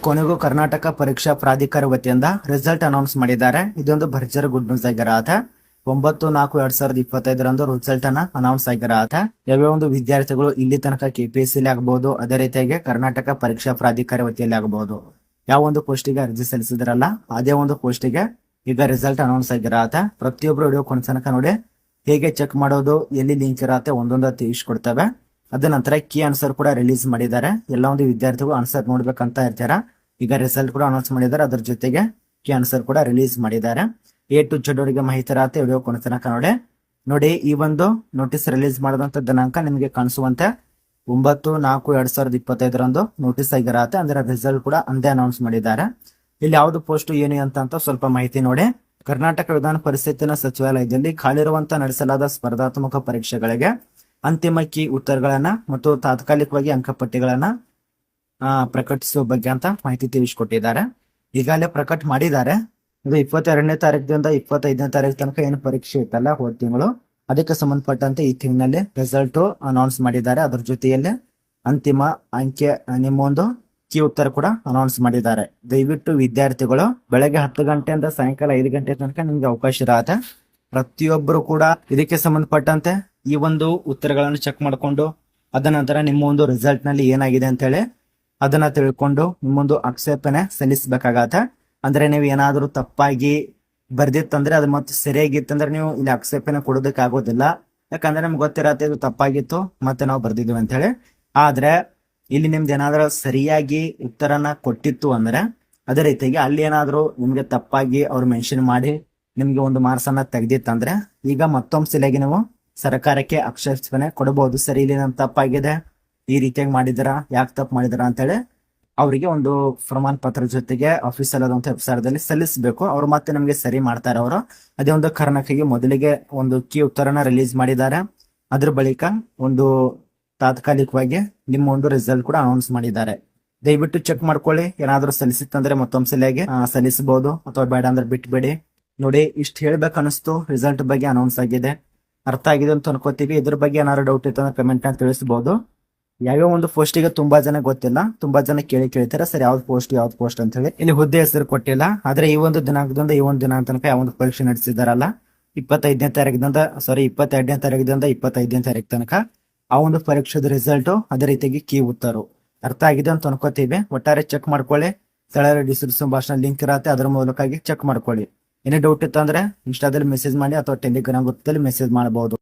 ಕೊನೆಗೂ ಕರ್ನಾಟಕ ಪರೀಕ್ಷಾ ಪ್ರಾಧಿಕಾರ ವತಿಯಿಂದ ರಿಸಲ್ಟ್ ಅನೌನ್ಸ್ ಮಾಡಿದ್ದಾರೆ. ಇದೊಂದು ಭರ್ಜರಿ ಗುಡ್ ನ್ಯೂಸ್ ಆಗಿರತ್ತೆ. 9/4/2025 ರಿಸಲ್ಟ್ ಅನ್ನ ಅನೌನ್ಸ್ ಆಗಿರತ್ತೆ. ಯಾವ್ಯಾವ ಒಂದು ವಿದ್ಯಾರ್ಥಿಗಳು ಇಲ್ಲಿ ತನಕ KPSC ಆಗಬಹುದು, ಅದೇ ರೀತಿಯಾಗಿ ಕರ್ನಾಟಕ ಪರೀಕ್ಷಾ ಪ್ರಾಧಿಕಾರ ವತಿಯಲ್ಲಿ ಆಗಬಹುದು, ಯಾವ ಒಂದು ಪೋಸ್ಟಿಗೆ ಅರ್ಜಿ ಸಲ್ಲಿಸಿದ್ರಲ್ಲ ಅದೇ ಒಂದು ಪೋಸ್ಟಿಗೆ ಈಗ ರಿಸಲ್ಟ್ ಅನೌನ್ಸ್ ಆಗಿರತ್ತೆ. ಪ್ರತಿಯೊಬ್ರು ವಿಡಿಯೋ ಕೊನೆತನಕ ನೋಡಿ ಹೇಗೆ ಚೆಕ್ ಮಾಡೋದು, ಎಲ್ಲಿ ಲಿಂಕ್ ಇರತ್ತೆ ಒಂದೊಂದು ತಿಳಿಸ್ಕೊಡ್ತೇವೆ. ಅದ ನಂತರ ಕೀ ಆನ್ಸರ್ ಕೂಡ ರಿಲೀಸ್ ಮಾಡಿದ್ದಾರೆ. ಎಲ್ಲ ಒಂದು ವಿದ್ಯಾರ್ಥಿಗಳು ಆನ್ಸರ್ ನೋಡ್ಬೇಕಂತ ಇರ್ತಾರ. ಈಗ ರಿಸಲ್ಟ್ ಕೂಡ ಅನೌನ್ಸ್ ಮಾಡಿದ್ದಾರೆ, ಅದ್ರ ಜೊತೆಗೆ ಕೀ ಆನ್ಸರ್ ಕೂಡ ರಿಲೀಸ್ ಮಾಡಿದ್ದಾರೆ. A to Z ಅವರಿಗೆ ಮಾಹಿತಿ ಇರತ್ತೆ. ವಿಡಿಯೋ ಕೊನೆ ತನಕ ನೋಡಿ. ಈ ಒಂದು ನೋಟಿಸ್ ರಿಲೀಸ್ ಮಾಡಿದಂತ ದಿನಾಂಕ ನಿಮಗೆ ಕಾಣಿಸುವಂತೆ 9/4/2025 ನೋಟಿಸ್ ಆಗಿರತ್ತೆ. ಅಂದ್ರೆ ರಿಸಲ್ಟ್ ಕೂಡ ಅಂದೇ ಅನೌನ್ಸ್ ಮಾಡಿದ್ದಾರೆ. ಇಲ್ಲಿ ಯಾವ್ದು ಪೋಸ್ಟ್ ಏನು ಅಂತ ಸ್ವಲ್ಪ ಮಾಹಿತಿ ನೋಡಿ. ಕರ್ನಾಟಕ ವಿಧಾನ ಪರಿಷತ್ತಿನ ಸಚಿವಾಲಯದಲ್ಲಿ ಖಾಲಿರುವಂತ ನಡೆಸಲಾದ ಸ್ಪರ್ಧಾತ್ಮಕ ಪರೀಕ್ಷೆಗಳಿಗೆ ಅಂತಿಮ ಕೀ ಉತ್ತರಗಳನ್ನ ಮತ್ತು ತಾತ್ಕಾಲಿಕವಾಗಿ ಅಂಕಪಟ್ಟಿಗಳನ್ನ ಪ್ರಕಟಿಸುವ ಬಗ್ಗೆ ಅಂತ ಮಾಹಿತಿ ತಿಳಿಸಿಕೊಟ್ಟಿದ್ದಾರೆ. ಈಗಾಗಲೇ ಪ್ರಕಟ ಮಾಡಿದ್ದಾರೆ. ಇದು 22ನೇ ತಾರೀಕಿನಿಂದ 25ನೇ ತಾರೀಕು ತನಕ ಏನು ಪರೀಕ್ಷೆ ಇತ್ತಲ್ಲ ಹೋದ ತಿಂಗಳು, ಅದಕ್ಕೆ ಸಂಬಂಧಪಟ್ಟಂತೆ ಈ ತಿಂಗಳಲ್ಲಿ ರಿಸಲ್ಟ್ ಅನೌನ್ಸ್ ಮಾಡಿದ್ದಾರೆ. ಅದ್ರ ಜೊತೆಯಲ್ಲಿ ಅಂತಿಮ ಅಂಕೆ ನಿಮ್ಮ ಒಂದು ಕೀ ಉತ್ತರ ಕೂಡ ಅನೌನ್ಸ್ ಮಾಡಿದ್ದಾರೆ. ದಯವಿಟ್ಟು ವಿದ್ಯಾರ್ಥಿಗಳು ಬೆಳಗ್ಗೆ 10 ಗಂಟೆಯಿಂದ ಸಾಯಂಕಾಲ 5 ಗಂಟೆ ತನಕ ನಿಮ್ಗೆ ಅವಕಾಶ ಇರತ್ತೆ. ಪ್ರತಿಯೊಬ್ಬರು ಕೂಡ ಇದಕ್ಕೆ ಸಂಬಂಧಪಟ್ಟಂತೆ ಈ ಒಂದು ಉತ್ತರಗಳನ್ನು ಚೆಕ್ ಮಾಡಿಕೊಂಡು ಅದ ನಂತರ ನಿಮ್ಮ ಒಂದು ರಿಸಲ್ಟ್ ನಲ್ಲಿ ಏನಾಗಿದೆ ಅಂತ ಹೇಳಿ ಅದನ್ನ ತಿಳ್ಕೊಂಡು ನಿಮ್ಮೊಂದು ಆಕ್ಷೇಪಣೆ ಸಲ್ಲಿಸಬೇಕಾಗತ್ತೆ. ಅಂದ್ರೆ ನೀವು ಏನಾದ್ರೂ ತಪ್ಪಾಗಿ ಬರ್ದಿತ್ತಂದ್ರೆ ಅದು ಮತ್ತೆ ಸರಿಯಾಗಿತ್ತಂದ್ರೆ ನೀವು ಇಲ್ಲಿ ಆಕ್ಷೇಪಣೆ ಕೊಡೋದಕ್ಕೆ ಆಗೋದಿಲ್ಲ. ಯಾಕಂದ್ರೆ ನಮ್ಗೆ ಗೊತ್ತಿರತ್ತೆ ಇದು ತಪ್ಪಾಗಿತ್ತು ಮತ್ತೆ ನಾವು ಬರ್ದಿದ್ವಿ ಅಂತ ಹೇಳಿ. ಆದ್ರೆ ಇಲ್ಲಿ ನಿಮ್ದು ಏನಾದ್ರೂ ಸರಿಯಾಗಿ ಉತ್ತರನ ಕೊಟ್ಟಿತ್ತು ಅಂದ್ರೆ ಅದೇ ರೀತಿಯಾಗಿ ಅಲ್ಲಿ ಏನಾದ್ರೂ ನಿಮ್ಗೆ ತಪ್ಪಾಗಿ ಅವ್ರು ಮೆನ್ಷನ್ ಮಾಡಿ ನಿಮ್ಗೆ ಒಂದು ಮಾರ್ಕ್ಸ್ ಅನ್ನ ತೆಗ್ದಿತ್ತಂದ್ರೆ ಈಗ ಮತ್ತೊಮ್ಮೆ ಸರಿಯಾಗಿ ನೀವು ಸರ್ಕಾರಕ್ಕೆ ಆಕ್ಷೇಪಣೆ ಕೊಡಬಹುದು. ಸರಿ, ಇಲ್ಲಿ ನಮ್ ತಪ್ಪಾಗಿದೆ, ಈ ರೀತಿಯಾಗಿ ಮಾಡಿದಿರಾ, ಯಾಕೆ ತಪ್ಪು ಮಾಡಿದಿರಾ ಅಂತೇಳಿ ಅವರಿಗೆ ಒಂದು ಪ್ರಮಾಣ ಪತ್ರ ಜೊತೆಗೆ ಆಫೀಸಲ್ಲಿ ಆದಂತ ವೆಬ್ಸೈಟ್ದಲ್ಲಿ ಸಲ್ಲಿಸಬೇಕು. ಅವ್ರು ಮತ್ತೆ ನಮ್ಗೆ ಸರಿ ಮಾಡ್ತಾರೆ ಅವರು. ಅದೇ ಒಂದು ಕಾರಣಕ್ಕಾಗಿ ಮೊದಲಿಗೆ ಒಂದು ಕೀ ಉತ್ತರನ ರಿಲೀಸ್ ಮಾಡಿದ್ದಾರೆ. ಅದ್ರ ಬಳಿಕ ಒಂದು ತಾತ್ಕಾಲಿಕವಾಗಿ ನಿಮ್ಮ ಒಂದು ರಿಸಲ್ಟ್ ಕೂಡ ಅನೌನ್ಸ್ ಮಾಡಿದ್ದಾರೆ. ದಯವಿಟ್ಟು ಚೆಕ್ ಮಾಡ್ಕೊಳ್ಳಿ. ಏನಾದ್ರೂ ಸಲ್ಲಿಸಿತ್ತಂದ್ರೆ ಮತ್ತೊಂದ್ ಸಲಿಯಾಗಿ ಸಲ್ಲಿಸಬಹುದು, ಅಥವಾ ಬೇಡ ಅಂದ್ರೆ ಬಿಟ್ಬಿಡಿ. ನೋಡಿ, ಇಷ್ಟು ಹೇಳ್ಬೇಕು ಅನಿಸ್ತು. ರಿಸಲ್ಟ್ ಬಗ್ಗೆ ಅನೌನ್ಸ್ ಆಗಿದೆ, ಅರ್ಥ ಆಗಿದೆ ಅಂತ ಅನ್ಕೋತೀವಿ. ಇದ್ರ ಬಗ್ಗೆ ಏನಾದ್ರು ಡೌಟ್ ಇತ್ತು ಅಂದ್ರೆ ಕಮೆಂಟ್ ಅಂತ ತಿಳಿಸಬಹುದು. ಯಾವ್ಯಾವ ಒಂದು ಪೋಸ್ಟಿಗೆ ತುಂಬಾ ಜನ ಗೊತ್ತಿಲ್ಲ, ತುಂಬಾ ಜನ ಕೇಳ್ತಾರೆ ಸರ್ ಯಾವ್ದು ಪೋಸ್ಟ್ ಅಂತ ಹೇಳಿ. ಇಲ್ಲಿ ಹುದ್ದೆ ಹೆಸರು ಕೊಟ್ಟಿಲ್ಲ. ಆದ್ರೆ ಈ ಒಂದು ದಿನಾಂಕದಿಂದ ಈ ಒಂದು ದಿನಾಂಕ ತನಕ ಯಾವ ಒಂದು ಪರೀಕ್ಷೆ ನಡೆಸಿದಾರಲ್ಲ 22ನೇ ತಾರೀಕಿನಿಂದ 25ನೇ ತಾರೀಕು ತನಕ ಆ ಒಂದು ಪರೀಕ್ಷೆದ ರಿಸಲ್ಟ್, ಅದೇ ರೀತಿಯಾಗಿ ಕೀ ಉತ್ತರ ಅರ್ಥ ಆಗಿದೆ ಅಂತ ಅನ್ಕೋತೀವಿ. ಒಟ್ಟಾರೆ ಚೆಕ್ ಮಾಡ್ಕೊಳ್ಳಿ. ಸ್ಥಳೀಯ ಡಿಸ್ಕ್ರಿಪ್ಷನ್ ಭಾಷಣ ಲಿಂಕ್ ಇರತ್ತೆ, ಅದ್ರ ಮೂಲಕ ಚೆಕ್ ಮಾಡ್ಕೊಳ್ಳಿ. ಏನೇ ಡೌಟ್ ಇತ್ತು ಅಂದ್ರೆ ಇನ್ಸ್ಟಾದಲ್ಲಿ ಮೆಸೇಜ್ ಮಾಡಿ ಅಥವಾ ಟೆಲಿಗ್ರಾಮ್ ಗ್ರೂಪಲ್ಲಿ ಮೆಸೇಜ್ ಮಾಡಬಹುದು.